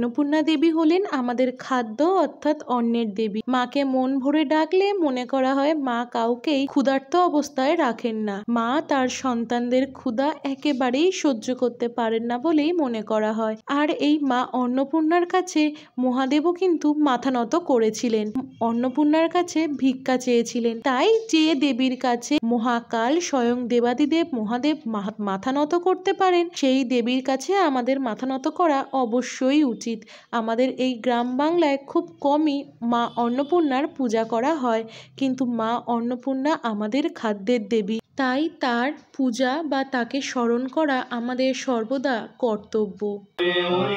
অন্নপূর্ণা দেবী হলেন আমাদের খাদ্য অর্থাৎ অন্নের দেবী। মাকে মন ভরে ডাকলে মনে করা হয় মা কাউকেই ক্ষুধার্ত অবস্থায় রাখেন না। মা তার সন্তানদের ক্ষুধা একেবারেই সহ্য করতে পারেন না বলেই মনে করা হয়। আর এই মা অন্নপূর্ণার কাছে মহাদেবও কিন্তু মাথা নত করেছিলেন, অন্নপূর্ণার কাছে ভিক্ষা চেয়েছিলেন। তাই যে দেবীর কাছে মহাকাল স্বয়ং দেবাদিদেব মহাদেব মাথা নত করতে পারেন, সেই দেবীর কাছে আমাদের মাথা নত করা অবশ্যই উচিত। আমাদের এই গ্রাম বাংলায় খুব কমই মা অন্নপূর্ণার পূজা করা হয়, কিন্তু মা অন্নপূর্ণা আমাদের খাদ্যের দেবী, তাই তার পূজা বা তাকে স্মরণ করা আমাদের সর্বদা কর্তব্য। ওই